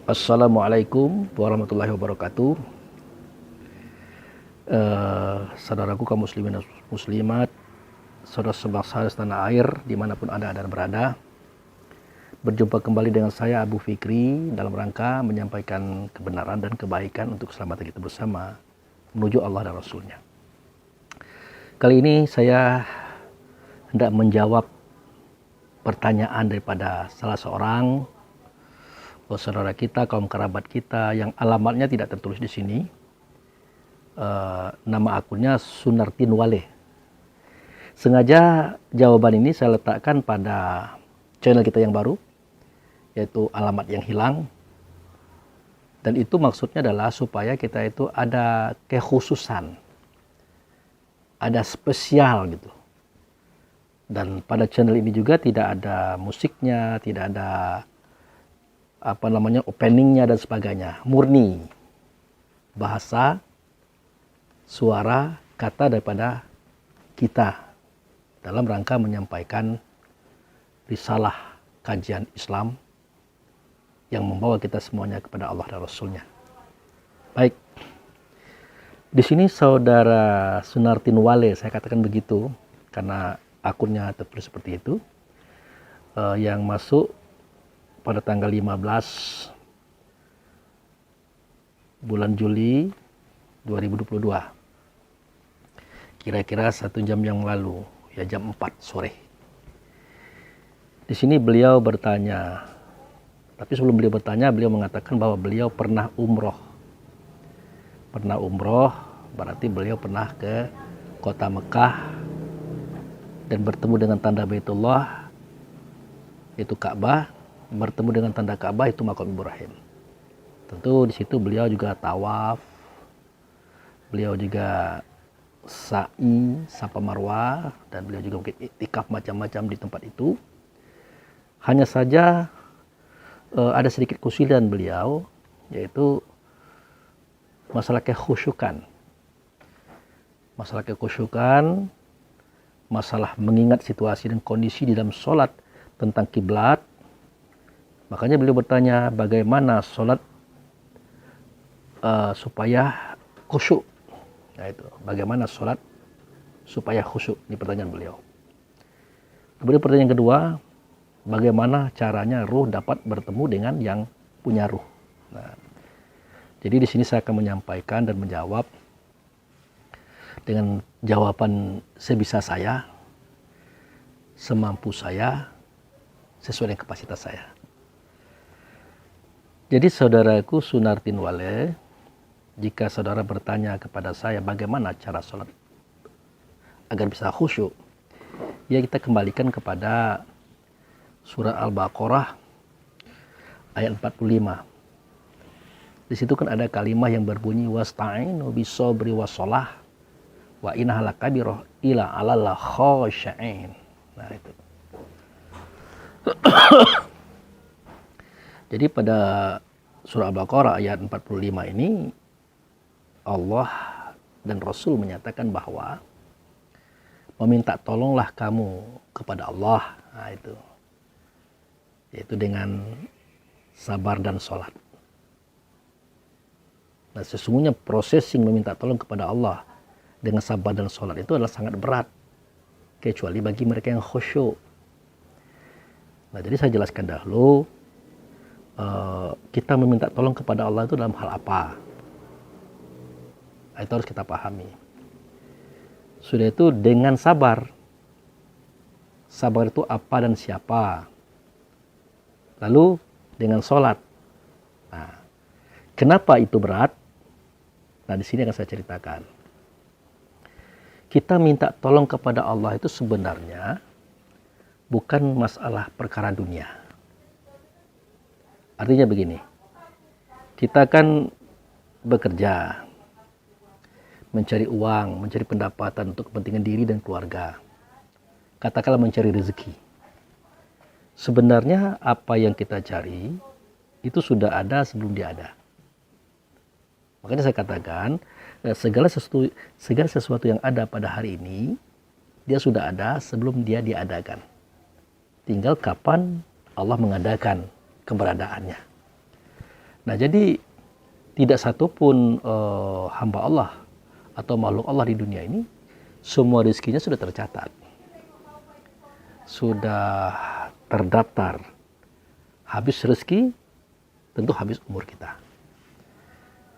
Assalamualaikum warahmatullahi wabarakatuh. Saudaraku kaum muslimin dan muslimat, saudara sebangsa tanah air dimanapun Anda dan berada, berjumpa kembali dengan saya Abu Fikri dalam rangka menyampaikan kebenaran dan kebaikan untuk keselamatan kita bersama menuju Allah dan Rasulnya. Kali ini saya hendak menjawab pertanyaan daripada salah seorang saudara kita, kaum kerabat kita yang alamatnya tidak tertulis di sini. Nama akunnya Sunartin Wale. Sengaja jawaban ini saya letakkan pada channel kita yang baru, yaitu alamat yang hilang. Dan itu maksudnya adalah supaya kita itu ada kekhususan, ada spesial gitu. Dan pada channel ini juga tidak ada musiknya, tidak ada openingnya dan sebagainya. Murni bahasa, suara, kata daripada kita dalam rangka menyampaikan risalah kajian Islam yang membawa kita semuanya kepada Allah dan Rasulnya. Baik, di sini saudara Sunartin Wale, saya katakan begitu karena akunnya tertulis seperti itu, yang masuk pada tanggal 15 bulan Juli 2022. Kira-kira 1 jam yang lalu, ya jam 4 sore. Di sini beliau bertanya, tapi sebelum beliau bertanya, beliau mengatakan bahwa beliau pernah umroh. Pernah umroh, berarti beliau pernah ke kota Mekah dan bertemu dengan tanda Baitullah, itu Ka'bah, bertemu dengan tanda Ka'bah, itu Maqam Ibrahim. Tentu di situ beliau juga tawaf, beliau juga sa'i, Safa Marwah, dan beliau juga mungkin iktikaf macam-macam di tempat itu. Hanya saja ada sedikit kesulitan beliau, yaitu masalah kekhusyukan. Masalah kekhusyukan, masalah mengingat situasi dan kondisi di dalam sholat tentang kiblat. Makanya beliau bertanya bagaimana sholat supaya khusyuk. Nah itu, bagaimana sholat supaya khusyuk? Ini pertanyaan beliau. Kemudian pertanyaan kedua, bagaimana caranya ruh dapat bertemu dengan yang punya ruh? Nah, jadi di sini saya akan menyampaikan dan menjawab dengan jawaban sebisa saya, semampu saya, sesuai dengan kapasitas saya. Jadi saudaraku Sunartin Wale, jika saudara bertanya kepada saya bagaimana cara sholat agar bisa khusyuk, ya kita kembalikan kepada surah Al-Baqarah ayat 45. Di situ kan ada kalimat yang berbunyi wasta'inu bisobri wassalah wa innaha lakabirah ila 'alal khashi'in. Nah itu. Jadi pada surah Al-Baqarah ayat 45 ini Allah dan Rasul menyatakan bahwa meminta tolonglah kamu kepada Allah. Nah itu. Yaitu dengan sabar dan sholat. Nah sesungguhnya processing meminta tolong kepada Allah dengan sabar dan sholat itu adalah sangat berat. Kecuali bagi mereka yang khusyuk. Nah jadi saya jelaskan dahulu, kita meminta tolong kepada Allah itu dalam hal apa? Itu harus kita pahami. Sudah itu dengan sabar. Sabar itu apa dan siapa? Lalu dengan sholat. Nah, kenapa itu berat? Nah, di sini akan saya ceritakan. Kita minta tolong kepada Allah itu sebenarnya bukan masalah perkara dunia. Artinya begini, kita kan bekerja, mencari uang, mencari pendapatan untuk kepentingan diri dan keluarga. Katakanlah mencari rezeki. Sebenarnya apa yang kita cari itu sudah ada sebelum dia ada. Makanya saya katakan segala sesuatu yang ada pada hari ini dia sudah ada sebelum dia diadakan. Tinggal kapan Allah mengadakan keberadaannya. Nah, jadi tidak satupun hamba Allah atau makhluk Allah di dunia ini semua rezekinya sudah tercatat, sudah terdaftar. Habis rezeki, tentu habis umur kita.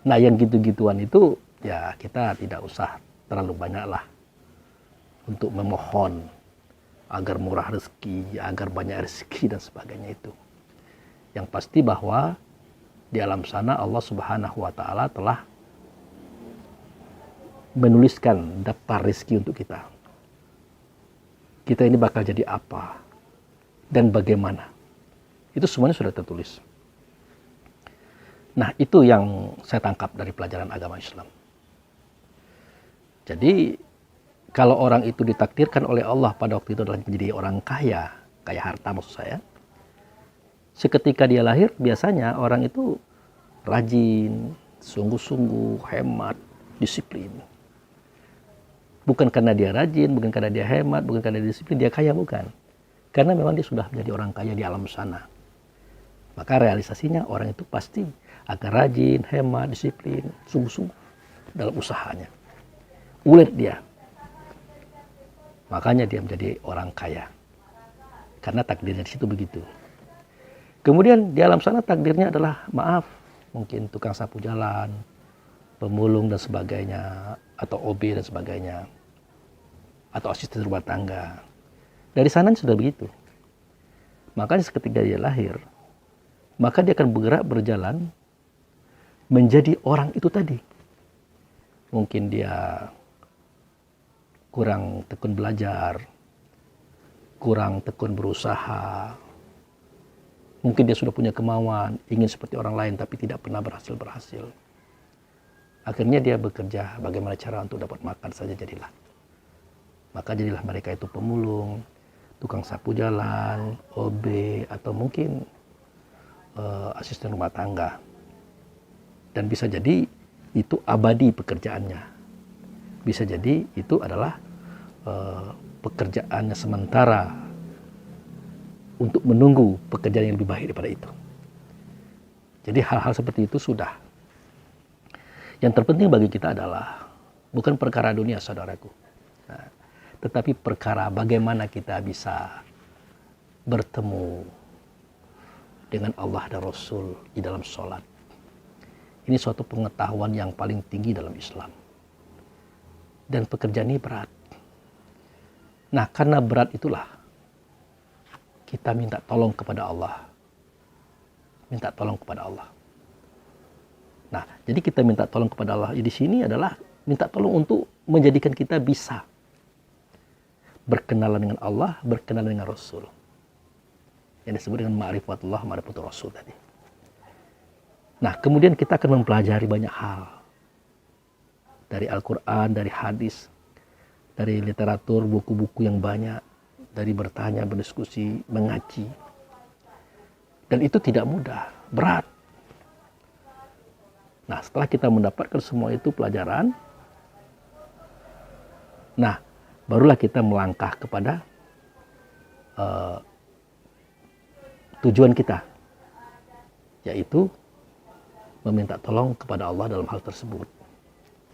Nah, yang gitu-gituan itu ya kita tidak usah terlalu banyak lah untuk memohon agar murah rezeki, agar banyak rezeki dan sebagainya itu. Yang pasti bahwa di alam sana Allah Subhanahu wa Ta'ala telah menuliskan daftar rezeki untuk kita. Kita ini bakal jadi apa dan bagaimana. Itu semuanya sudah tertulis. Nah, itu yang saya tangkap dari pelajaran agama Islam. Jadi, kalau orang itu ditakdirkan oleh Allah pada waktu itu adalah menjadi orang kaya, kaya harta maksud saya, seketika dia lahir, biasanya orang itu rajin, sungguh-sungguh, hemat, disiplin. Bukan karena dia rajin, bukan karena dia hemat, bukan karena dia disiplin, dia kaya, bukan. Karena memang dia sudah menjadi orang kaya di alam sana. Maka realisasinya orang itu pasti akan rajin, hemat, disiplin, sungguh-sungguh dalam usahanya. Ulet dia. Makanya dia menjadi orang kaya. Karena takdirnya di situ begitu. Kemudian di alam sana takdirnya adalah maaf, mungkin tukang sapu jalan, pemulung dan sebagainya, atau OB dan sebagainya, atau asisten rumah tangga. Dari sana sudah begitu. Makanya ketika dia lahir, maka dia akan bergerak berjalan menjadi orang itu tadi. Mungkin dia kurang tekun belajar, kurang tekun berusaha. Mungkin dia sudah punya kemauan, ingin seperti orang lain tapi tidak pernah berhasil. Akhirnya dia bekerja bagaimana cara untuk dapat makan saja jadilah. Maka jadilah mereka itu pemulung, tukang sapu jalan, OB, atau mungkin asisten rumah tangga. Dan bisa jadi itu abadi pekerjaannya. Bisa jadi itu adalah pekerjaannya sementara untuk menunggu pekerjaan yang lebih baik daripada itu. Jadi hal-hal seperti itu sudah. Yang terpenting bagi kita adalah bukan perkara dunia, saudaraku. Nah, tetapi perkara bagaimana kita bisa bertemu dengan Allah dan Rasul di dalam sholat. Ini suatu pengetahuan yang paling tinggi dalam Islam. Dan pekerjaan ini berat. Nah, karena berat itulah kita minta tolong kepada Allah. Minta tolong kepada Allah. Nah, jadi kita minta tolong kepada Allah di sini adalah minta tolong untuk menjadikan kita bisa berkenalan dengan Allah, berkenalan dengan Rasul. Yang disebut dengan ma'rifatullah, ma'rifatul Rasul tadi. Nah, kemudian kita akan mempelajari banyak hal. Dari Al-Quran, dari hadis, dari literatur, buku-buku yang banyak, dari bertanya, berdiskusi, mengaji. Dan itu tidak mudah, berat. Nah, setelah kita mendapatkan semua itu pelajaran, nah, barulah kita melangkah kepada tujuan kita, yaitu meminta tolong kepada Allah dalam hal tersebut.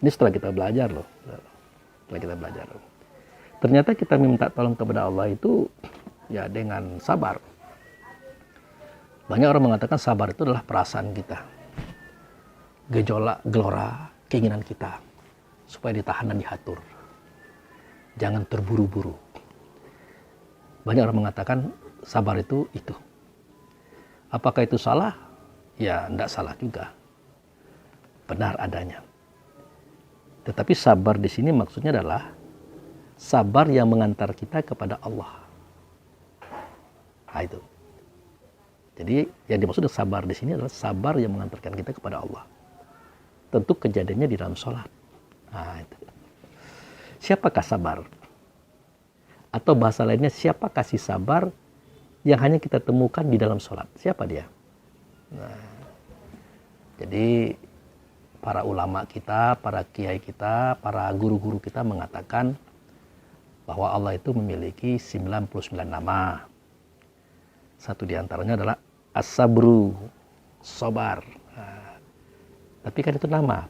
Ini setelah kita belajar loh. Setelah kita belajar. Ternyata kita minta tolong kepada Allah itu ya dengan sabar. Banyak orang mengatakan sabar itu adalah perasaan kita. Gejolak, gelora, keinginan kita. Supaya ditahan dan diatur. Jangan terburu-buru. Banyak orang mengatakan sabar itu. Apakah itu salah? Ya, tidak salah juga. Benar adanya. Tetapi sabar di sini maksudnya adalah sabar yang mengantar kita kepada Allah. Nah, itu. Jadi yang dimaksud sabar di sini adalah sabar yang mengantarkan kita kepada Allah. Tentu kejadiannya di dalam sholat. Nah, itu. Siapakah sabar? Atau bahasa lainnya, siapa kasih sabar yang hanya kita temukan di dalam sholat? Siapa dia? Nah, jadi para ulama kita, para kiai kita, para guru-guru kita mengatakan bahwa Allah itu memiliki 99 nama. Satu di antaranya adalah As-Sabru, sabar. Nah, Tapi kan itu nama.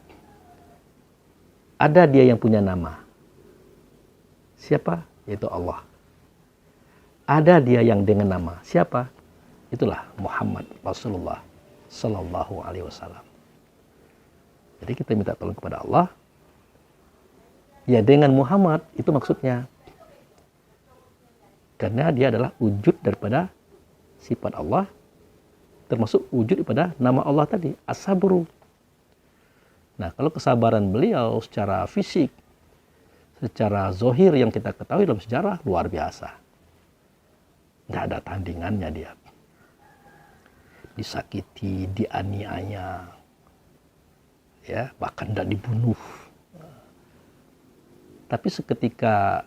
Ada dia yang punya nama. Siapa? Yaitu Allah. Ada dia yang dengan nama. Siapa? Itulah Muhammad Rasulullah Sallallahu Alaihi Wasallam. Jadi kita minta tolong kepada Allah. Ya dengan Muhammad itu maksudnya. Karena dia adalah wujud daripada sifat Allah. Termasuk wujud daripada nama Allah tadi. As-sabru. Nah kalau kesabaran beliau secara fisik. Secara zohir yang kita ketahui dalam sejarah luar biasa. Tidak ada tandingannya dia. Disakiti, dianiaya. Ya, bahkan tidak dibunuh. Tapi seketika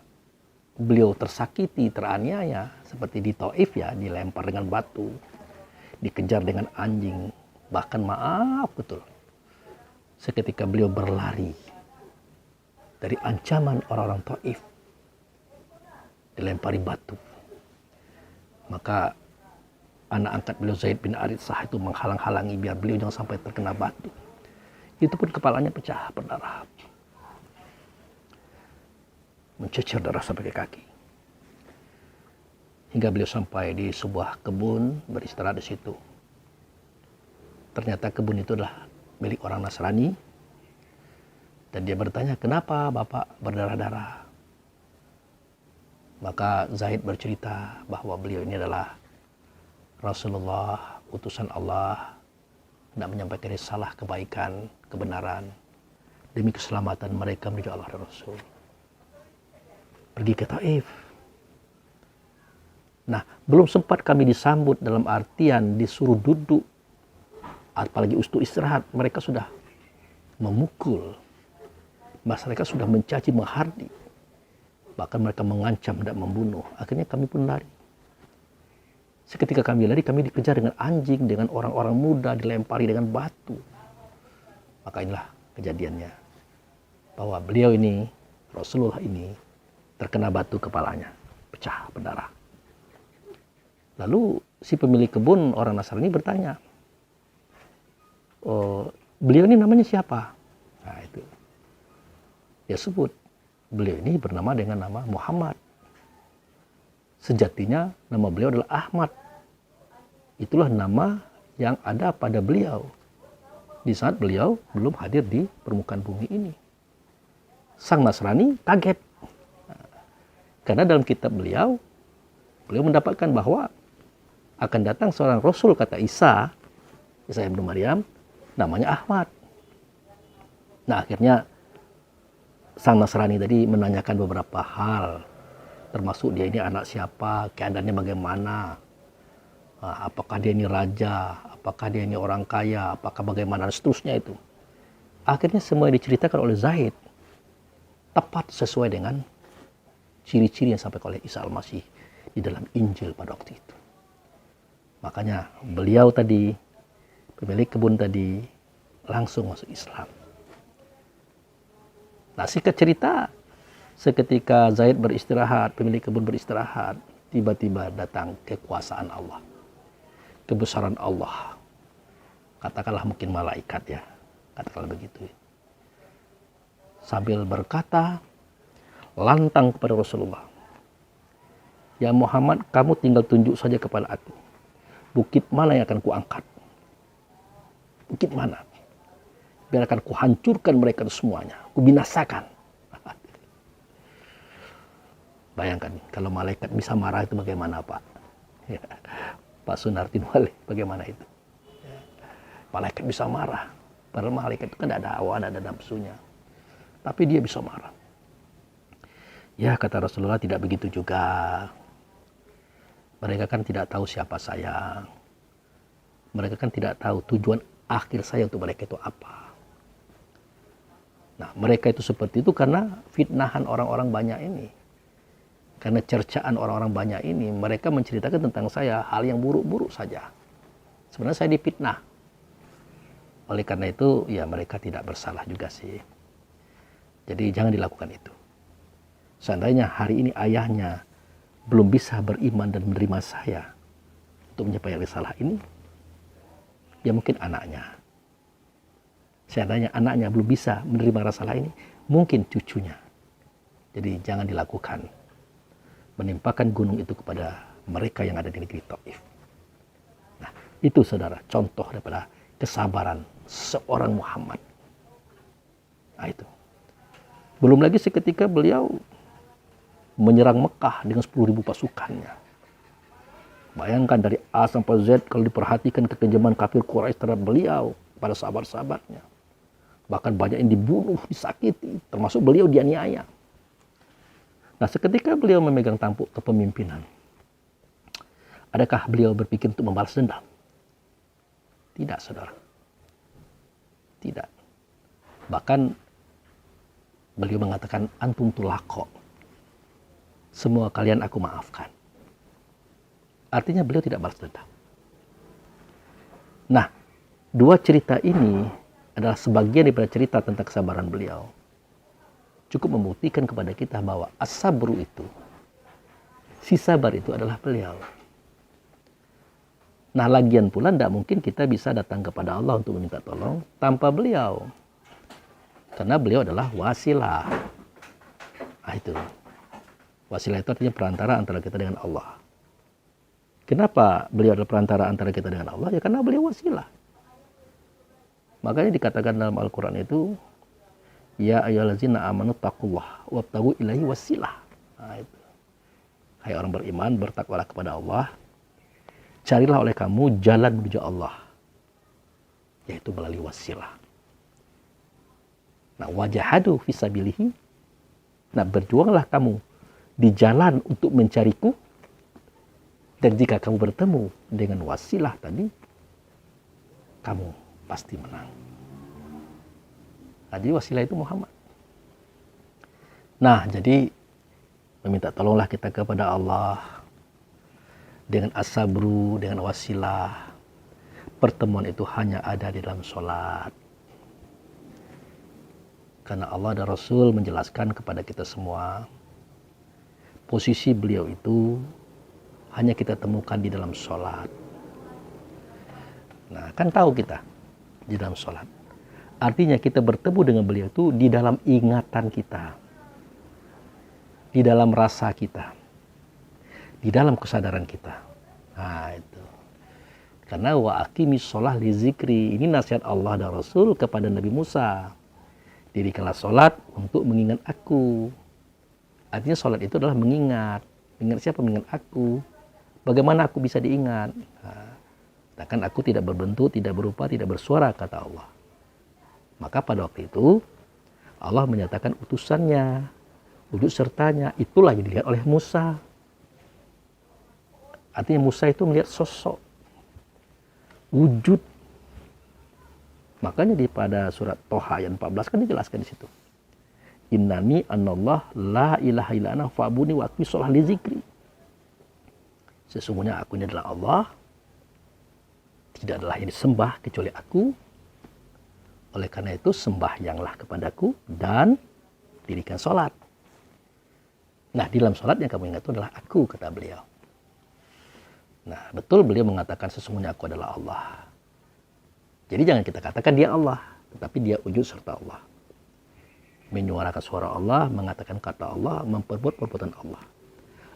beliau tersakiti, teraniaya, seperti di Taif ya, dilempar dengan batu, dikejar dengan anjing, bahkan maaf betul, seketika beliau berlari dari ancaman orang-orang Taif, dilempari batu, maka anak angkat beliau Zaid bin Aritsah itu menghalang-halangi biar beliau jangan sampai terkena batu. Itu pun kepalanya pecah, berdarah. Mencecer darah sampai ke kaki. Hingga beliau sampai di sebuah kebun, beristirahat di situ. Ternyata kebun itu adalah milik orang Nasrani. Dan dia bertanya, kenapa Bapak berdarah-darah? Maka Zaid bercerita bahwa beliau ini adalah Rasulullah, utusan Allah, hendak menyampaikan risalah kebaikan, kebenaran, demi keselamatan mereka menuju Allah dan Rasul. Pergi ke Taif. Nah, belum sempat kami disambut dalam artian disuruh duduk, apalagi untuk istirahat, mereka sudah memukul, mereka sudah mencaci, menghardik, bahkan mereka mengancam dan membunuh. Akhirnya kami pun lari. Seketika kami lari, kami dikejar dengan anjing, dengan orang-orang muda, dilempari dengan batu. Maka inilah kejadiannya, bahwa beliau ini, Rasulullah ini, terkena batu kepalanya, pecah, berdarah. Lalu si pemilik kebun, orang Nasrani bertanya, oh, beliau ini namanya siapa? Nah itu, dia sebut, beliau ini bernama dengan nama Muhammad. Sejatinya nama beliau adalah Ahmad. Itulah nama yang ada pada beliau di saat beliau belum hadir di permukaan bumi ini. Sang Nasrani kaget. Karena dalam kitab beliau mendapatkan bahwa akan datang seorang Rasul, kata Isa bin Maryam, namanya Ahmad. Nah akhirnya sang Nasrani tadi menanyakan beberapa hal, termasuk dia ini anak siapa, keadaannya bagaimana, apakah dia ini raja, apakah dia ini orang kaya, apakah bagaimana, dan seterusnya itu. Akhirnya semua diceritakan oleh Zaid, tepat sesuai dengan ciri-ciri yang disampaikan oleh Isa Al-Masih di dalam Injil pada waktu itu. Makanya beliau tadi, pemilik kebun tadi, langsung masuk Islam. Nah singkat cerita, seketika Zaid beristirahat, pemilik kebun beristirahat, tiba-tiba datang kekuasaan Allah, kebesaran Allah. Katakanlah mungkin malaikat ya, katakanlah begitu. Sambil berkata lantang kepada Rasulullah, ya Muhammad, kamu tinggal tunjuk saja kepada aku, bukit mana yang akan kuangkat, bukit mana, biar akan kuhancurkan mereka semuanya, kubinasakan. Bayangkan kalau malaikat bisa marah itu bagaimana Pak? Ya, Pak Sunarti Wali, bagaimana itu? Ya, malaikat bisa marah, padahal malaikat itu kan tidak ada hawa, tidak ada nafsunya, tapi dia bisa marah. Ya kata Rasulullah, tidak begitu juga. Mereka kan tidak tahu siapa saya. Mereka kan tidak tahu tujuan akhir saya untuk mereka itu apa. Nah mereka itu seperti itu karena fitnahan orang-orang banyak ini. Karena cercaan orang-orang banyak ini, mereka menceritakan tentang saya hal yang buruk-buruk saja. Sebenarnya saya difitnah. Oleh karena itu ya mereka tidak bersalah juga sih. Jadi jangan dilakukan itu. Seandainya hari ini ayahnya belum bisa beriman dan menerima saya untuk menyampaikan risalah ini, ya mungkin anaknya. Seandainya anaknya belum bisa menerima rasa ini, mungkin cucunya. Jadi jangan dilakukan. Menimpakan gunung itu kepada mereka yang ada di negeri Taif. Nah, itu saudara, contoh daripada kesabaran seorang Muhammad. Nah, itu. Belum lagi seketika beliau menyerang Mekah dengan 10.000 pasukannya. Bayangkan dari A sampai Z kalau diperhatikan kekejaman kafir Quraisy terhadap beliau pada sahabat-sahabatnya. Bahkan banyak yang dibunuh, disakiti, termasuk beliau dianiaya. Nah, seketika beliau memegang tampuk kepemimpinan, adakah beliau berpikir untuk membalas dendam? Tidak, saudara. Tidak. Bahkan beliau mengatakan, antum tulaqo. Semua kalian aku maafkan. Artinya beliau tidak balas dendam. Nah, dua cerita ini adalah sebagian daripada cerita tentang kesabaran beliau. Cukup membuktikan kepada kita bahwa as-sabru itu, si sabar itu adalah beliau. Nah, lagian pula tidak mungkin kita bisa datang kepada Allah untuk meminta tolong tanpa beliau. Karena beliau adalah wasilah. Nah, itu. Wasilah itu artinya perantara antara kita dengan Allah. Kenapa beliau adalah perantara antara kita dengan Allah? Ya karena beliau wasilah. Makanya dikatakan dalam Al-Quran itu, ya ayyuhallazina amanu taqullah wabtaghu ilaihi wasilah. Nah, itu. Hai orang beriman, bertakwalah kepada Allah. Carilah oleh kamu jalan menuju Allah. Yaitu melalui wasilah. Nah, wajahadu fisabilihi. Nah, berjuanglah kamu di jalan untuk mencariku. Dan jika kamu bertemu dengan wasilah tadi, kamu pasti menang. Nah, jadi wasilah itu Muhammad. Nah, jadi meminta tolonglah kita kepada Allah dengan as-sabru, dengan wasilah. Pertemuan itu hanya ada di dalam sholat. Karena Allah dan Rasul menjelaskan kepada kita semua, posisi beliau itu hanya kita temukan di dalam sholat. Nah, kan tahu kita di dalam sholat. Artinya kita bertemu dengan beliau itu di dalam ingatan kita. Di dalam rasa kita. Di dalam kesadaran kita. Nah, itu. Karena wa aqimis sholah li zikri. Ini nasihat Allah dan Rasul kepada Nabi Musa. Dirikanlah sholat untuk mengingat aku. Artinya sholat itu adalah mengingat. Mengingat siapa? Mengingat aku. Bagaimana aku bisa diingat? Nah, kan aku tidak berbentuk, tidak berupa, tidak bersuara, kata Allah. Maka pada waktu itu, Allah menyatakan utusannya, wujud sertanya, itulah yang dilihat oleh Musa. Artinya Musa itu melihat sosok, wujud. Makanya di pada surat Toha ayat 14 kan dijelaskan di situ. Innani anallah la ilaha illa ana fa'budni wa aqimi sholah li zikri. Sesungguhnya aku ini adalah Allah. Tidak adalah yang disembah kecuali aku. Oleh karena itu sembahyanglah kepadaku dan dirikan sholat. Nah, di dalam sholat yang kamu ingat itu adalah aku, kata beliau. Nah, betul beliau mengatakan sesungguhnya aku adalah Allah. Jadi jangan kita katakan dia Allah, tetapi dia wujud serta Allah. Menyuarakan suara Allah, mengatakan kata Allah, memperbuat perbuatan Allah.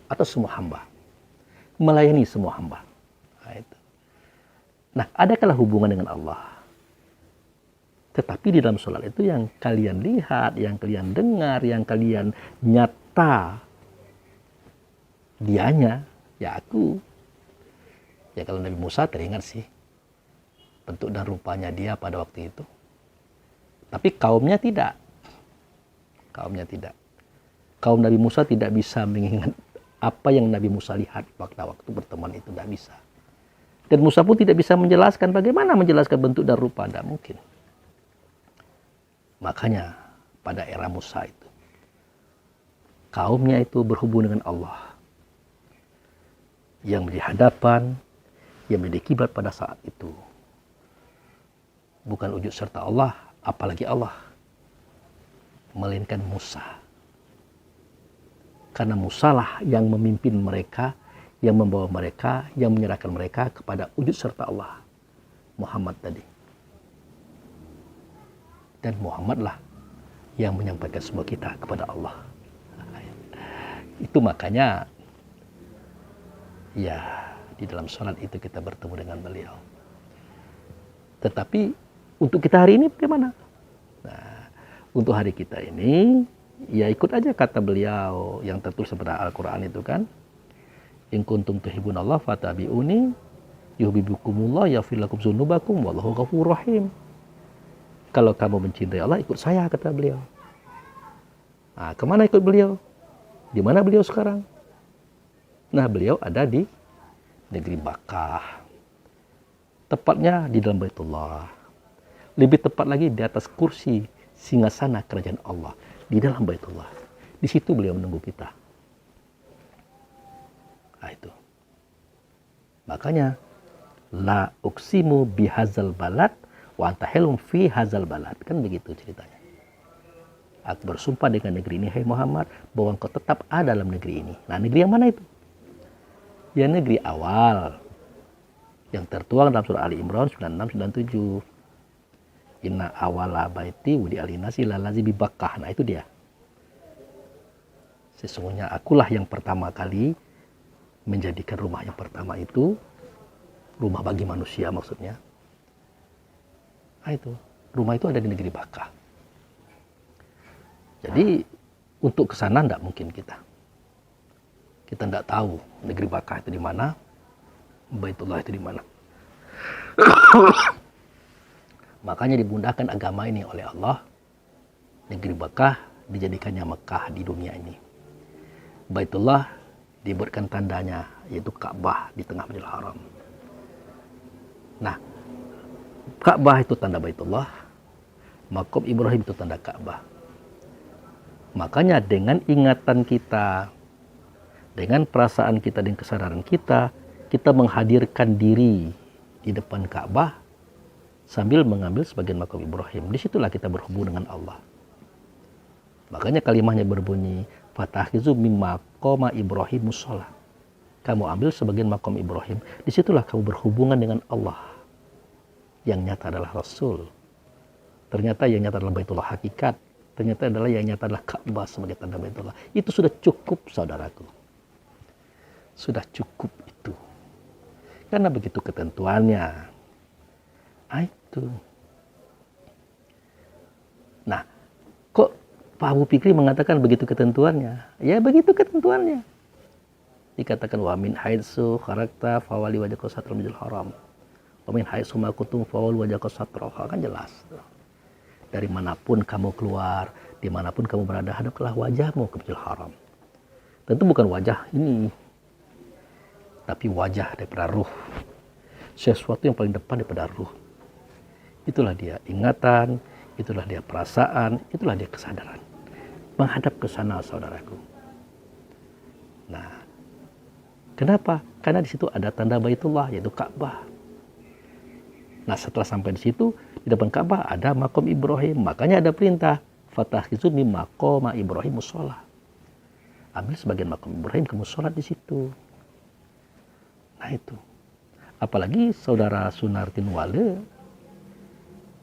Atau semua hamba. Melayani semua hamba. Nah, itu. Nah, adakala hubungan dengan Allah. Tetapi di dalam sholat itu yang kalian lihat, yang kalian dengar, yang kalian nyata, dianya, ya aku. Ya kalau Nabi Musa teringat sih, bentuk dan rupanya dia pada waktu itu. Tapi kaumnya tidak. Kaumnya tidak. Kaum Nabi Musa tidak bisa mengingat apa yang Nabi Musa lihat waktu pertemuan itu, tidak bisa. Dan Musa pun tidak bisa menjelaskan bagaimana menjelaskan bentuk dan rupa, tidak mungkin. Makanya pada era Musa itu, kaumnya itu berhubung dengan Allah. Yang menjadi hadapan, yang menjadi kiblat pada saat itu. Bukan wujud serta Allah, apalagi Allah. Melainkan Musa. Karena Musa lah yang memimpin mereka, yang membawa mereka, yang menyerahkan mereka kepada wujud serta Allah. Muhammad tadi. dan Muhammadlah yang menyampaikan semua kita kepada Allah. Itu makanya ya di dalam sholat itu kita bertemu dengan beliau. Tetapi untuk kita hari ini bagaimana? Nah, untuk hari kita ini ya ikut aja kata beliau yang tertulis pada Al-Quran itu kan, in kuntum tuhibbunallah fattabi'uni yuhibbukumullah yaghfir lakum dzunubakum wallahu ghafurur rahim. Kalau kamu mencintai Allah, ikut saya, kata beliau. Nah, kemana ikut beliau? Di mana beliau sekarang? Nah, beliau ada di negeri Makkah. Tepatnya di dalam Baitullah. Lebih tepat lagi di atas kursi singgasana kerajaan Allah di dalam Baitullah. Di situ beliau menunggu kita. Nah, itu. Makanya la uksimu bihazal balad wa anta hilum fi hazal balad, kan begitu ceritanya. Aku bersumpah dengan negeri ini, hai Muhammad, bahwa engkau tetap ada dalam negeri ini. Nah, negeri yang mana itu? Ya, negeri awal yang tertuang dalam surah Ali Imran 96-97. Inna awala baiti wudi alinasi lalazi bibakah. Nah, itu dia. Sesungguhnya akulah yang pertama kali menjadikan rumah yang pertama itu rumah bagi manusia, maksudnya. Nah, itu rumah itu ada di negeri Makkah. Jadi untuk ke sana tidak mungkin kita tidak tahu negeri Makkah itu di mana, Baitullah itu di mana. Makanya dibundahkan agama ini oleh Allah. Negeri Makkah dijadikannya Mekah di dunia ini. Baitullah dibuatkan tandanya, yaitu Ka'bah di tengah Masjidil Haram. Nah, Ka'bah itu tanda Baitullah, Maqam Ibrahim itu tanda Ka'bah. Makanya dengan ingatan kita, dengan perasaan kita dan kesadaran kita, kita menghadirkan diri di depan Ka'bah sambil mengambil sebagian Maqam Ibrahim. Disitulah kita berhubung dengan Allah. Makanya kalimahnya berbunyi, Fatakhizu min maqama Ibrahim mushola. Kamu ambil sebagian Maqam Ibrahim. Disitulah kamu berhubungan dengan Allah. Yang nyata adalah Rasul. Ternyata yang nyata adalah Baitullah hakikat. Ternyata adalah yang nyata adalah Ka'bah sebagai tanda Baitullah. Itu sudah cukup, saudaraku. Sudah cukup itu. Karena begitu ketentuannya. Nah, itu. Nah, kok Pak Abu Fikri mengatakan begitu ketentuannya? Ya begitu ketentuannya. Dikatakan wa min haitsu kharakta fawali wajhaka satral masjidil haram. Wa min haitsu ma kuntum fawali wajhaka satraha, kan jelas. Dari manapun kamu keluar, dimanapun kamu berada, hadaplah wajahmu ke Masjidil Haram. Tentu bukan wajah ini, tapi wajah daripada ruh. Sesuatu yang paling depan daripada ruh. Itulah dia ingatan, itulah dia perasaan, itulah dia kesadaran. Menghadap ke sana, saudaraku. Nah, kenapa? Karena di situ ada tanda Baitullah, yaitu Ka'bah. Nah, setelah sampai di situ, di depan Ka'bah ada Maqam Ibrahim. Makanya ada perintah, Fatakhizu min maqama Ibrahim mushola. Ambil sebagian Maqam Ibrahim, kamu sholat di situ. Nah, itu. Apalagi saudara Sunartin Wale,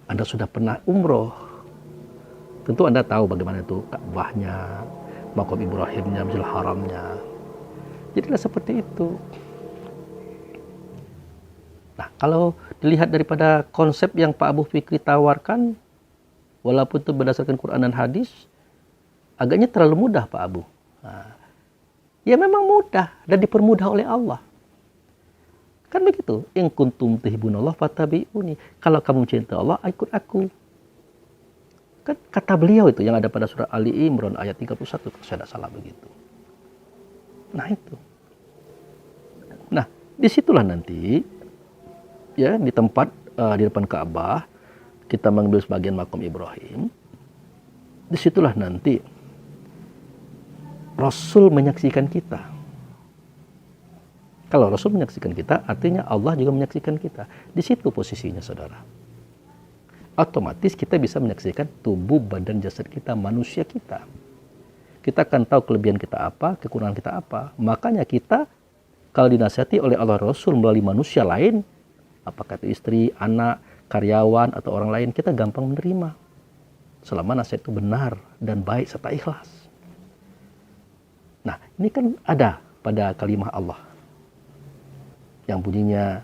Anda sudah pernah umroh. Tentu Anda tahu bagaimana itu Ka'bahnya, Maqam Ibrahimnya, Masjidil Haramnya. Jadilah seperti itu. Nah, kalau dilihat daripada konsep yang Pak Abu Fikri tawarkan, walaupun itu berdasarkan Quran dan hadis, agaknya terlalu mudah Pak Abu. Nah, ya memang mudah dan dipermudah oleh Allah. Kan begitu. In kuntum tuhibbunallah fattabi'uni. Kalau kamu cinta Allah, ikut aku. Kan kata beliau itu yang ada pada surah Ali Imran ayat 31, kalau saya tidak salah begitu. Nah, itu. Nah, disitulah nanti ya di tempat di depan Ka'bah kita mengambil sebagian Maqam Ibrahim. Disitulah nanti Rasul menyaksikan kita. Kalau Rasul menyaksikan kita, artinya Allah juga menyaksikan kita. Di situ posisinya, saudara. Otomatis kita bisa menyaksikan tubuh, badan, jasad kita, manusia kita. Kita akan tahu kelebihan kita apa, kekurangan kita apa. Makanya kita kalau dinasihati oleh Allah Rasul melalui manusia lain, apakah itu istri, anak, karyawan, atau orang lain, kita gampang menerima. selama nasihat itu benar dan baik serta ikhlas. Nah, ini kan ada pada kalimah Allah yang bunyinya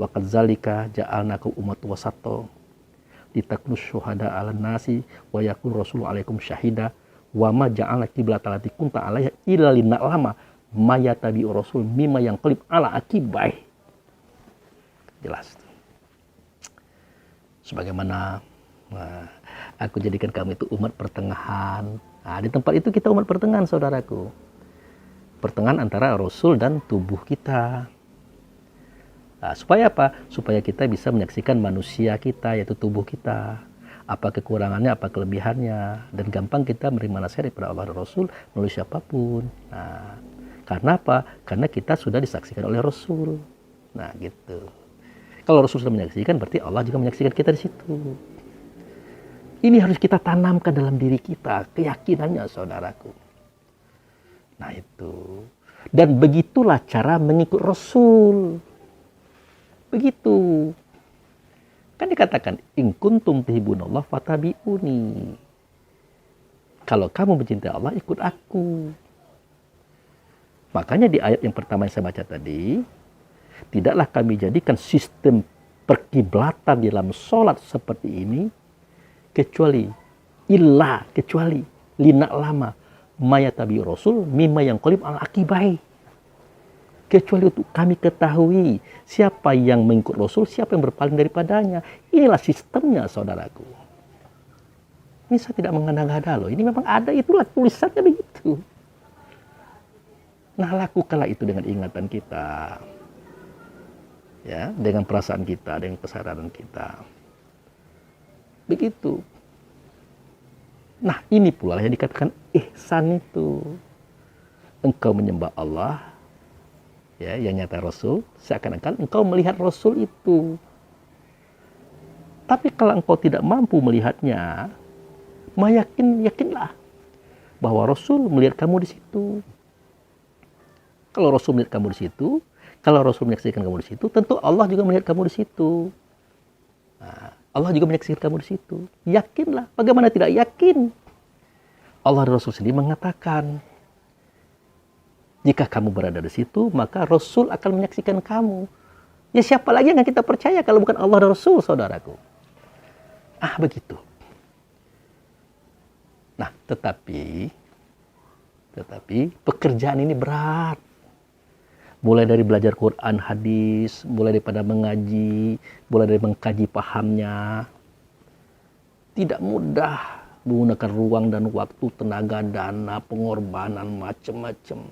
wa kadzalika ja'alnakum ummatan wasata litakunu syuhada 'alan nasi wa yakun rasulu 'alaikum syahida wa ma ja'alna qiblatan allati kunta 'alaiha illa lina'lama may yattabi'ur rasul mimma yanqalib 'ala aqibai. Jelas. Sebagaimana aku jadikan kamu itu umat pertengahan. Nah, di tempat itu kita umat pertengahan, saudaraku. Pertengahan antara Rasul dan tubuh kita. Nah, supaya apa? Supaya kita bisa menyaksikan manusia kita, yaitu tubuh kita. Apa kekurangannya, apa kelebihannya. Dan gampang kita menerima nasihat daripada Allah dan Rasul melalui siapapun. Nah, karena apa? Karena kita sudah disaksikan oleh Rasul. Nah, gitu. Kalau Rasul sudah menyaksikan, berarti Allah juga menyaksikan kita di situ. Ini harus kita tanamkan dalam diri kita, keyakinannya, saudaraku. Nah, itu. Dan begitulah cara mengikut Rasul. Begitu. Kan dikatakan, in kuntum tuhibbunallah fattabi'uni. Kalau kamu mencintai Allah, ikut aku. Makanya di ayat yang pertama yang saya baca tadi, tidaklah kami jadikan sistem perkiblatan dalam sholat seperti ini, kecuali lina lama mayatabi rasul mimma yang qalib al akibai, kecuali untuk kami ketahui siapa yang mengikut Rasul, siapa yang berpaling daripadanya. Inilah sistemnya, saudaraku. Ini saya tidak mengada-ngada loh, ini memang ada, itulah tulisannya begitu. Nah, lakukanlah itu dengan ingatan kita, ya, dengan perasaan kita, dengan kesadaran kita. Begitu. Nah, ini pula yang dikatakan ihsan itu. Engkau menyembah Allah, ya, yang nyata Rasul, seakan-akan engkau melihat Rasul itu. Tapi kalau engkau tidak mampu melihatnya, yakinlah bahwa Rasul melihat kamu di situ. Kalau Rasul melihat kamu di situ, kalau Rasul menyaksikan kamu di situ, tentu Allah juga melihat kamu di situ. Nah, Allah juga menyaksikan kamu di situ. Yakinlah. Bagaimana tidak yakin? Allah dan Rasul sendiri mengatakan, jika kamu berada di situ, maka Rasul akan menyaksikan kamu. Ya, siapa lagi yang kita percaya kalau bukan Allah dan Rasul, saudaraku? Ah, begitu. Nah, tetapi pekerjaan ini berat. Mulai dari belajar Quran, hadis, mulai daripada mengaji, mulai dari mengkaji pahamnya. Tidak mudah menggunakan ruang dan waktu, tenaga, dana, pengorbanan, macam-macam.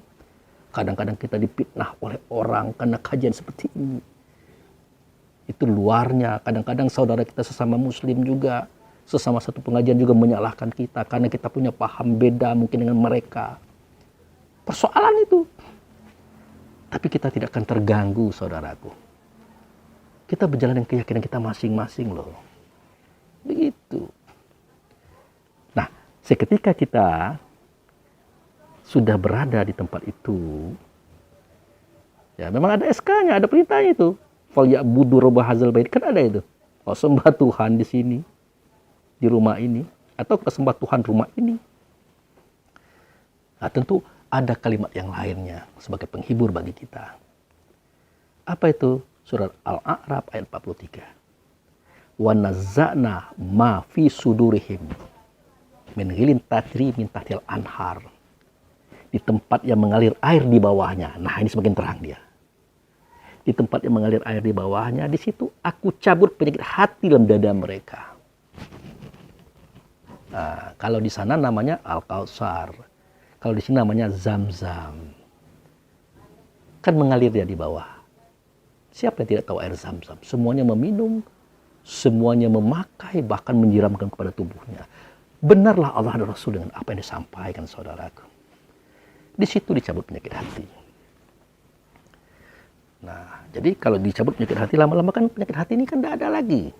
Kadang-kadang kita dipitnah oleh orang karena kajian seperti ini. Itu luarnya. Kadang-kadang saudara kita sesama muslim juga, sesama satu pengajian juga menyalahkan kita karena kita punya paham beda mungkin dengan mereka. Persoalan itu. Tapi kita tidak akan terganggu, saudaraku. Kita berjalan dengan keyakinan kita masing-masing loh. Begitu. Nah, seketika kita sudah berada di tempat itu, ya memang ada SK-nya, ada perintahnya itu. Falyabudu rabb hadzal bait, kan ada itu. Oh, sembah Tuhan di sini, di rumah ini, atau kita sembah Tuhan rumah ini. Nah, tentu ada kalimat yang lainnya sebagai penghibur bagi kita. Apa itu? Surat Al-A'raf ayat 43. Wa nazza'na ma fi sudurihim min ghilin tajri min tahtil anhar. Di tempat yang mengalir air di bawahnya. Nah, ini semakin terang dia. Di tempat yang mengalir air di bawahnya, di situ aku cabut penyakit hati dalam dada mereka. Nah, kalau di sana namanya Al-Kautsar. Kalau di sini namanya Zam-Zam. Kan mengalir dia di bawah. Siapa yang tidak tahu air Zam-Zam? Semuanya meminum, semuanya memakai, bahkan menyiramkan kepada tubuhnya. Benarlah Allah dan Rasul dengan apa yang disampaikan, saudaraku. Di situ dicabut penyakit hati. Nah, jadi kalau dicabut penyakit hati, lama-lama kan penyakit hati ini kan tidak ada lagi.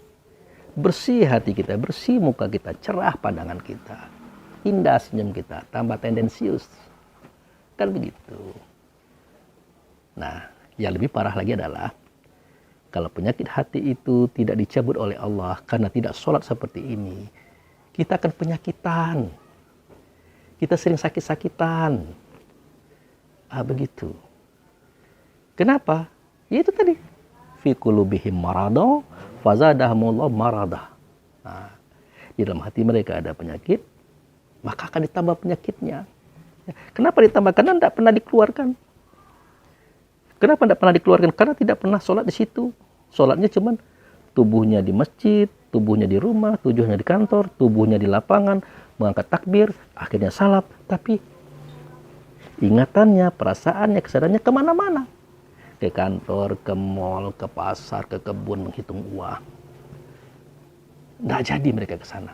Bersih hati kita, bersih muka kita, cerah pandangan kita. Indah senyum kita, tambah tendensius. Kan begitu. Nah, yang lebih parah lagi adalah kalau penyakit hati itu tidak dicabut oleh Allah karena tidak sholat seperti ini, kita akan penyakitan. Kita sering sakit-sakitan. Begitu. Kenapa? Ya itu tadi. Fi qulubihim maradun fazadahumullahu marada. Di dalam hati mereka ada penyakit, maka akan ditambah penyakitnya. Kenapa ditambah? Karena tidak pernah dikeluarkan. Kenapa tidak pernah dikeluarkan? Karena tidak pernah sholat di situ. Sholatnya cuman tubuhnya di masjid, tubuhnya di rumah, tubuhnya di kantor, tubuhnya di lapangan, mengangkat takbir, akhirnya salap. Tapi ingatannya, perasaannya, kesadarannya kemana-mana. Ke kantor, ke mall, ke pasar, ke kebun, menghitung uang. Tidak jadi mereka ke sana.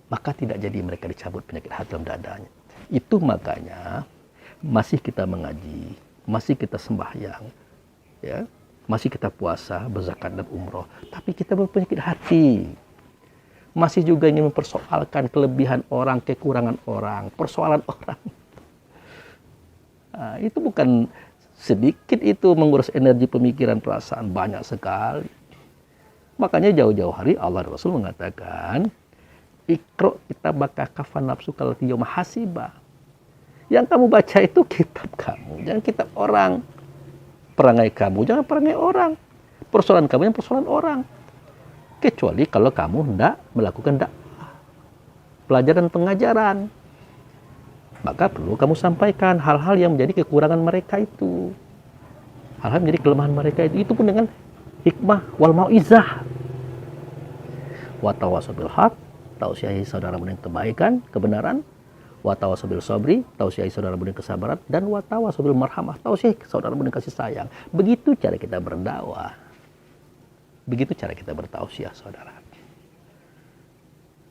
Maka tidak jadi mereka dicabut penyakit hati dalam dadanya. Itu makanya masih kita mengaji, masih kita sembahyang, ya, masih kita puasa, berzakat dan umroh. Tapi kita berpenyakit hati. Masih juga ingin mempersoalkan kelebihan orang, kekurangan orang, persoalan orang. Itu bukan sedikit, itu mengurus energi pemikiran perasaan banyak sekali. Makanya jauh-jauh hari Allah dan Rasul mengatakan, Iqra kitabaka kafan nafsuka allati yawma hasiba. Yang kamu baca itu kitab kamu, jangan kitab orang. Perangai kamu jangan perangai orang. Persoalan kamu yang persoalan orang. Kecuali kalau kamu hendak melakukan dakwah, pelajaran pengajaran. Maka perlu kamu sampaikan hal-hal yang menjadi kekurangan mereka itu. Hal-hal yang menjadi kelemahan mereka itu. Itu pun dengan hikmah wal mau'izah. Wa tawassaw bil haq, tausiahi saudaramu dengan kebaikan, kebenaran. Wa tawassaw bil sabri, tausiahi saudaramu dengan kesabaran. Dan wa tawassaw bil marhamah, tausiahi saudaramu dengan kasih sayang. Begitu cara kita berdakwah. Begitu cara kita bertausiah, saudara.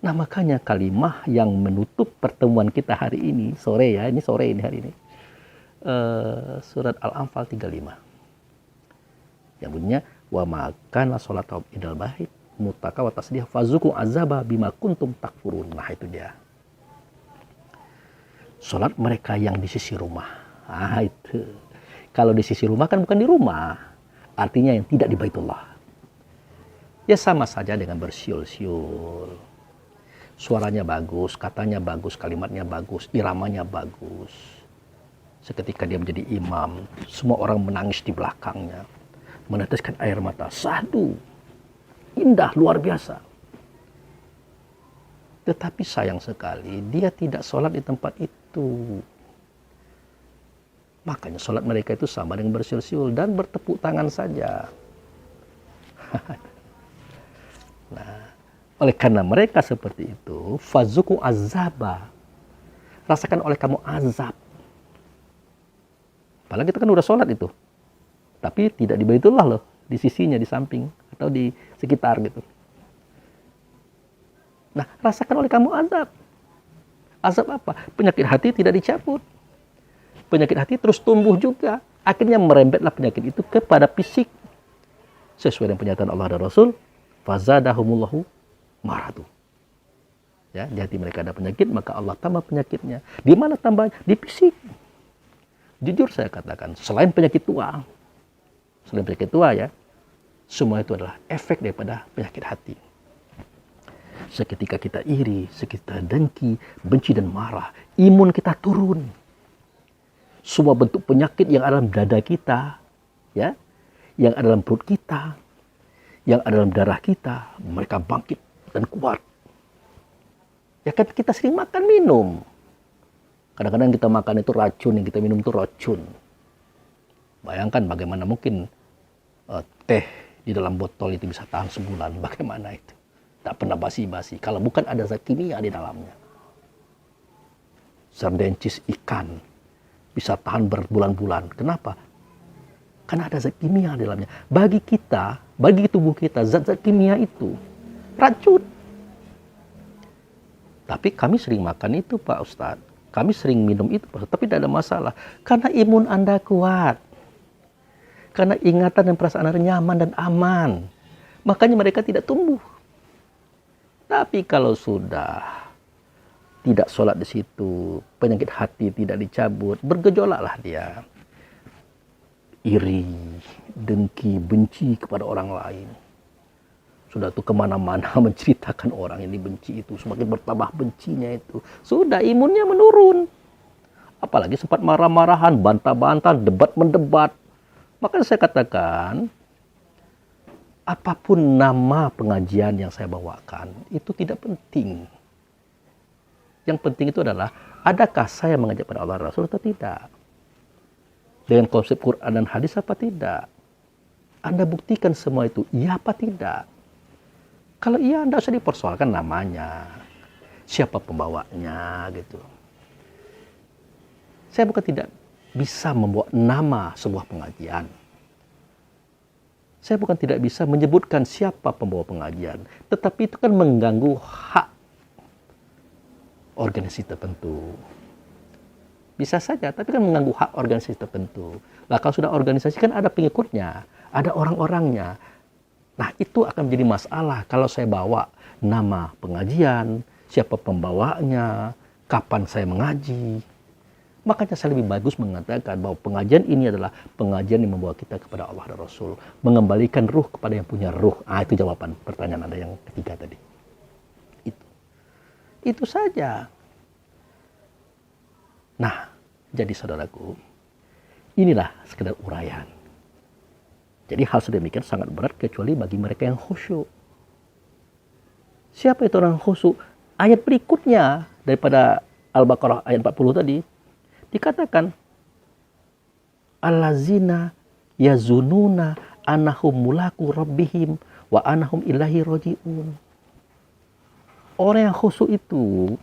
Nah, makanya kalimah yang menutup pertemuan kita hari ini, sore ya, ini sore ini hari ini. Surat Al-Anfal 35. Yang bunyinya, wa makana sholatu idal bait mutaka wa tasdih fazuku azaba bima kuntum takfurun. Nah, itu dia. Salat mereka yang di sisi rumah. Itu. Kalau di sisi rumah kan bukan di rumah. Artinya yang tidak di Baitullah. Ya sama saja dengan bersiul-siul. Suaranya bagus, katanya bagus, kalimatnya bagus, iramanya bagus. Seketika dia menjadi imam, semua orang menangis di belakangnya. Meneteskan air mata. Sadu. Indah, luar biasa. Tetapi sayang sekali, dia tidak sholat di tempat itu. Makanya sholat mereka itu sama dengan bersiul-siul dan bertepuk tangan saja. Nah, oleh karena mereka seperti itu, fazuku azaba. Rasakan oleh kamu azab. Padahal kita kan udah sholat itu. Tapi tidak di Baitullah loh. Di sisinya, di samping. Atau di sekitar gitu. Nah, rasakan oleh kamu azab. Azab apa? Penyakit hati tidak dicabut. Penyakit hati terus tumbuh juga. Akhirnya merembetlah penyakit itu kepada fisik. Sesuai dengan pernyataan Allah dan Rasul. Fazadahumullahu maradu. Ya, di hati mereka ada penyakit, maka Allah tambah penyakitnya. Di mana tambahnya? Di fisik. Jujur saya katakan, selain penyakit tua ya, semua itu adalah efek daripada penyakit hati. Seketika kita iri, seketika dengki, benci dan marah, imun kita turun. Semua bentuk penyakit yang ada dalam dada kita, ya, yang ada dalam perut kita, yang ada dalam darah kita, mereka bangkit dan kuat. Ya kan kita sering makan minum. Kadang-kadang kita makan itu racun, yang kita minum itu racun. Bayangkan bagaimana mungkin teh di dalam botol itu bisa tahan sebulan. Bagaimana itu? Tak pernah basi-basi. Kalau bukan ada zat kimia di dalamnya. Sardencis ikan bisa tahan berbulan-bulan. Kenapa? Karena ada zat kimia di dalamnya. Bagi kita, bagi tubuh kita, zat-zat kimia itu racun. Tapi kami sering makan itu, Pak Ustadz. Kami sering minum itu, Pak Ustadz. Tapi tidak ada masalah. Karena imun Anda kuat. Karena ingatan dan perasaan Anda nyaman dan aman. Makanya mereka tidak tumbuh. Tapi kalau sudah tidak sholat di situ, penyakit hati tidak dicabut, bergejolaklah dia. Iri, dengki, benci kepada orang lain. Sudah tuh kemana-mana menceritakan orang ini benci itu, semakin bertambah bencinya itu. Sudah imunnya menurun. Apalagi sempat marah-marahan, bantah-bantah, debat-mendebat. Makanya saya katakan, apapun nama pengajian yang saya bawakan, itu tidak penting. Yang penting itu adalah, adakah saya mengajak pada Allah Rasul atau tidak? Dengan konsep Quran dan hadis apa tidak? Anda buktikan semua itu, iya apa tidak? Kalau iya, Anda usah dipersoalkan namanya, siapa pembawanya, gitu. Saya bukan tidak bisa membawa nama sebuah pengajian. Saya bukan tidak bisa menyebutkan siapa pembawa pengajian. Tetapi itu kan mengganggu hak organisasi tertentu. Bisa saja, tapi kan mengganggu hak organisasi tertentu. Lah kalau sudah organisasi kan ada pengikutnya, ada orang-orangnya. Nah, itu akan menjadi masalah kalau saya bawa nama pengajian, siapa pembawanya, kapan saya mengaji. Makanya saya lebih bagus mengatakan bahwa pengajian ini adalah pengajian yang membawa kita kepada Allah dan Rasul. Mengembalikan ruh kepada yang punya ruh. Itu jawaban pertanyaan Anda yang ketiga tadi. Itu saja. Nah, jadi saudaraku, inilah sekedar uraian. Jadi hal sedemikian sangat berat kecuali bagi mereka yang khusyuk. Siapa itu orang khusyuk? Ayat berikutnya daripada Al-Baqarah ayat 40 tadi dikatakan allazina yazununa annahum mulaku rabbihim wa annahum ilaihi rajiun. Orang yang khusyuk itu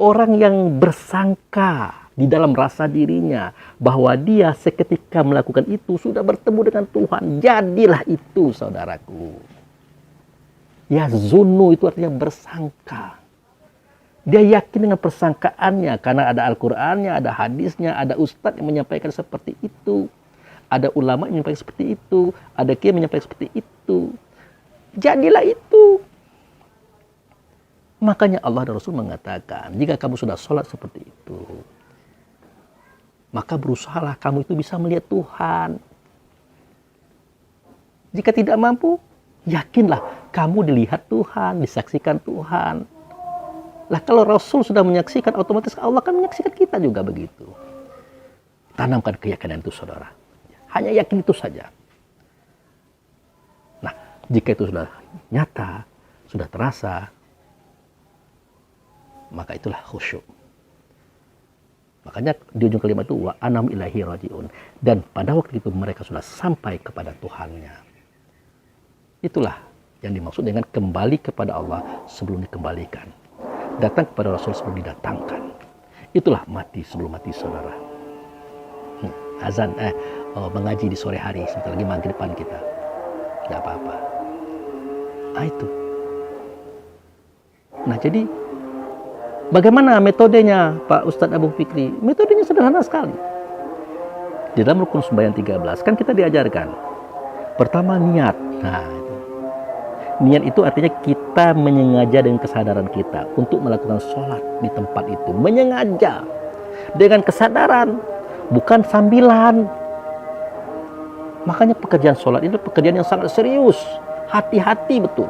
orang yang bersangka di dalam rasa dirinya bahwa dia seketika melakukan itu sudah bertemu dengan Tuhan. Jadilah itu, saudaraku. Ya, zunnu itu artinya bersangka. Dia yakin dengan persangkaannya karena ada Al-Qur'annya, ada hadisnya, ada ustadz yang menyampaikan seperti itu. Ada ulama yang menyampaikan seperti itu, ada kiai yang menyampaikan seperti itu. Jadilah itu. Makanya Allah dan Rasul mengatakan, jika kamu sudah sholat seperti itu, maka berusahalah kamu itu bisa melihat Tuhan. Jika tidak mampu, yakinlah kamu dilihat Tuhan, disaksikan Tuhan. Lah kalau Rasul sudah menyaksikan, otomatis Allah akan menyaksikan kita juga begitu. Tanamkan keyakinan itu, saudara. Hanya yakin itu saja. Nah, jika itu sudah nyata, sudah terasa, maka itulah khusyuk. Makanya di ujung kalimat itu wa anam ilahi rajiun. Dan pada waktu itu mereka sudah sampai kepada Tuhannya. Itulah yang dimaksud dengan kembali kepada Allah sebelum dikembalikan. Datang kepada Rasul sebelum didatangkan. Itulah mati sebelum mati, saudara. Azan, mengaji di sore hari, sebentar lagi maghrib depan kita. Tidak apa-apa. Itu. Nah, jadi bagaimana metodenya Pak Ustadz Abu Fikri? Metodenya sederhana sekali. Di dalam rukun sembahyang 13 kan kita diajarkan. Pertama niat. Nah, itu. Niat itu artinya kita menyengaja dengan kesadaran kita untuk melakukan sholat di tempat itu. Menyengaja. Dengan kesadaran. Bukan sambilan. Makanya pekerjaan sholat itu pekerjaan yang sangat serius. Hati-hati betul.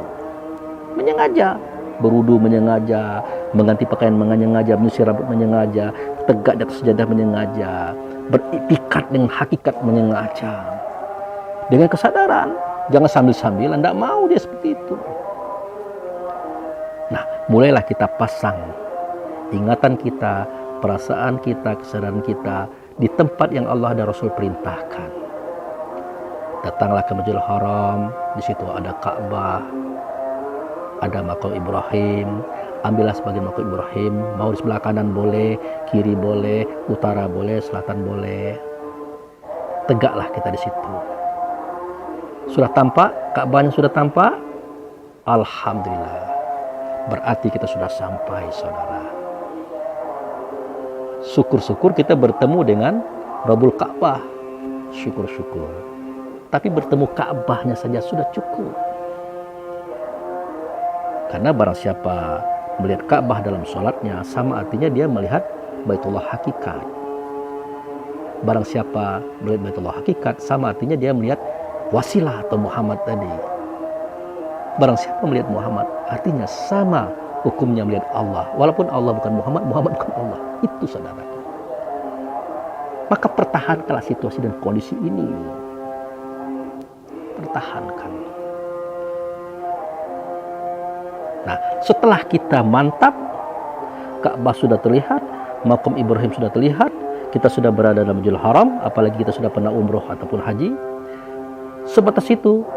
Menyengaja. Berudu menyengaja, mengganti pakaian menyengaja, menyisir rambut menyengaja, tegak di atas sejadah menyengaja, beriktikat dengan hakikat menyengaja. Dengan kesadaran, jangan sambil-sambilan, tidak mau dia seperti itu. Nah, mulailah kita pasang ingatan kita, perasaan kita, kesadaran kita di tempat yang Allah dan Rasul perintahkan. Datanglah ke Masjidil Haram, di situ ada Ka'bah, ada makam Ibrahim, ambillah sebagian makam Ibrahim, mau di sebelah kanan boleh, kiri boleh, utara boleh, selatan boleh. Tegaklah kita di situ. Sudah tampak, Ka'bahnya sudah tampak, alhamdulillah. Berarti kita sudah sampai, saudara. Syukur-syukur kita bertemu dengan Rabbul Ka'bah. Syukur-syukur. Tapi bertemu Ka'bahnya saja sudah cukup. Karena barang siapa melihat Ka'bah dalam sholatnya, sama artinya dia melihat Baitullah hakikat. Barang siapa melihat Baitullah hakikat, sama artinya dia melihat wasilah atau Muhammad tadi. Barang siapa melihat Muhammad, artinya sama hukumnya melihat Allah. Walaupun Allah bukan Muhammad, Muhammad bukan Allah. Itu saudaraku. Maka pertahankanlah situasi dan kondisi ini. Pertahankan. Nah, setelah kita mantap, Ka'bah sudah terlihat, Maqam Ibrahim sudah terlihat, kita sudah berada dalam Masjidil Haram, apalagi kita sudah pernah umroh ataupun haji. Sebatas itu,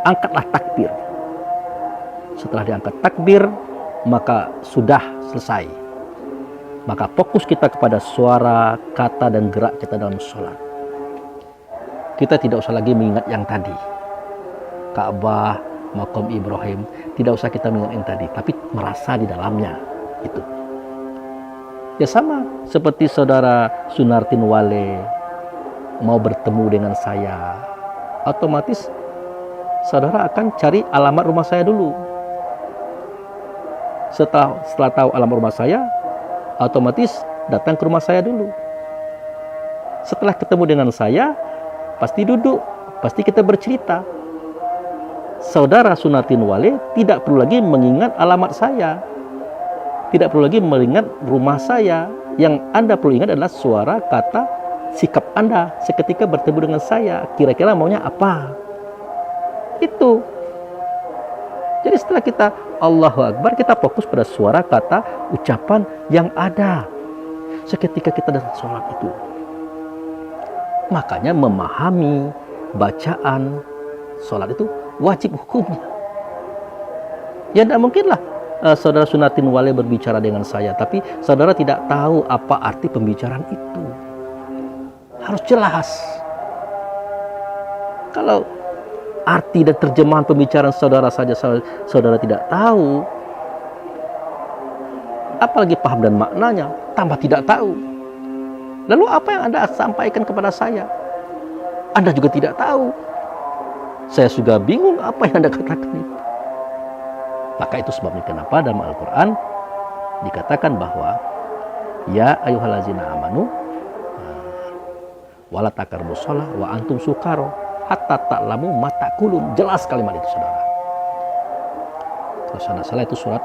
angkatlah takbir. Setelah diangkat takbir, maka sudah selesai. Maka fokus kita kepada suara, kata, dan gerak kita dalam sholat. Kita tidak usah lagi mengingat yang tadi. Ka'bah, Maqam Ibrahim, tidak usah kita mengingat yang tadi, tapi merasa di dalamnya. Itu. Ya sama seperti saudara Sunartin Wale mau bertemu dengan saya, otomatis saudara akan cari alamat rumah saya dulu. Setelah tahu alamat rumah saya, otomatis datang ke rumah saya dulu. Setelah ketemu dengan saya, pasti duduk, pasti kita bercerita. Saudara Sunartin Wale tidak perlu lagi mengingat alamat saya, tidak perlu lagi mengingat rumah saya. Yang Anda perlu ingat adalah suara, kata, sikap Anda seketika bertemu dengan saya. Kira-kira maunya apa? Itu. Jadi setelah kita Allahu Akbar, kita fokus pada suara, kata, ucapan yang ada seketika kita dalam sholat itu. Makanya memahami bacaan sholat itu wajib hukumnya. Ya tidak mungkinlah saudara Sunartin Wale berbicara dengan saya, tapi saudara tidak tahu apa arti pembicaraan itu. Harus jelas. Kalau arti dan terjemahan pembicaraan saudara saja saudara tidak tahu, apalagi paham dan maknanya, tambah tidak tahu. Lalu apa yang Anda sampaikan kepada saya? Anda juga tidak tahu. Saya juga bingung apa yang Anda katakan itu. Maka itu sebabnya kenapa dalam Al-Quran dikatakan bahwa ya ayyuhallazina amanu wala taqrabus shalah wa antum sukaro hatta ta'lamu ma taqulun. Jelas kalimat itu saudara. Kalau saya salah itu surat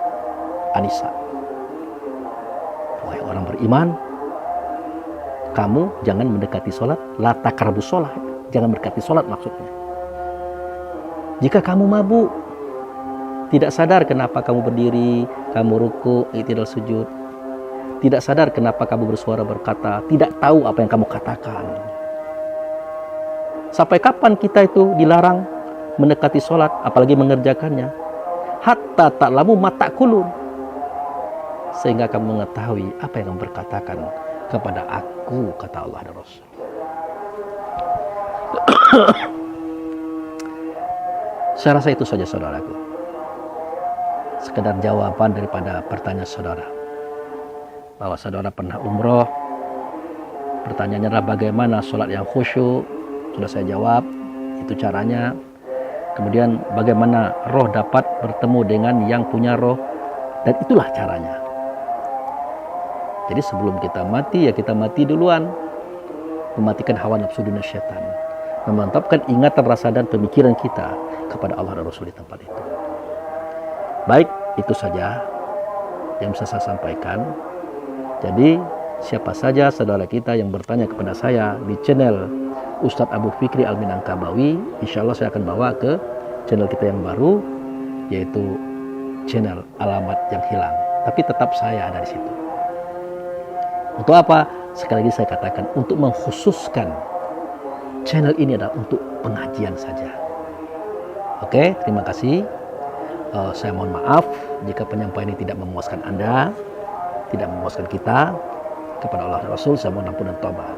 An-Nisa. Wahai orang beriman, kamu jangan mendekati sholat, la taqrabus shalah, jangan mendekati sholat maksudnya. Jika kamu mabuk, tidak sadar kenapa kamu berdiri, kamu ruku, i'tidal sujud, tidak sadar kenapa kamu bersuara berkata, tidak tahu apa yang kamu katakan. Sampai kapan kita itu dilarang mendekati sholat, apalagi mengerjakannya? Hatta ta'lamu ma ta'kulun, sehingga kamu mengetahui apa yang kamu berkatakan kepada aku, kata Allah dan Rasul. Saya rasa itu saja saudaraku, sekedar jawaban daripada pertanyaan saudara, bahwa saudara pernah umroh. Pertanyaannya adalah bagaimana sholat yang khusyuk. Sudah saya jawab, itu caranya. Kemudian bagaimana roh dapat bertemu dengan yang punya roh, dan itulah caranya. Jadi sebelum kita mati, ya kita mati duluan, mematikan hawa nafsu dunia syaitan, memantapkan ingatan, rasa, dan pemikiran kita kepada Allah dan Rasul di tempat itu. Baik, itu saja yang bisa saya sampaikan. Jadi siapa saja saudara kita yang bertanya kepada saya di channel Ustadz Abu Fikri Al-Minangkabawi, insya Allah saya akan bawa ke channel kita yang baru, yaitu channel Alamat Yang Hilang. Tapi tetap saya ada di situ. Untuk apa? Sekali lagi saya katakan, untuk mengkhususkan channel ini adalah untuk pengajian saja. Oke, terima kasih. Saya mohon maaf jika penyampaian ini tidak memuaskan Anda, tidak memuaskan kita. Kepada Allah dan Rasul saya mohon ampun dan taubat.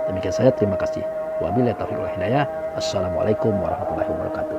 Demikian saya, terima kasih. Wabillahi taufiq wal hidayah. Assalamualaikum warahmatullahi wabarakatuh.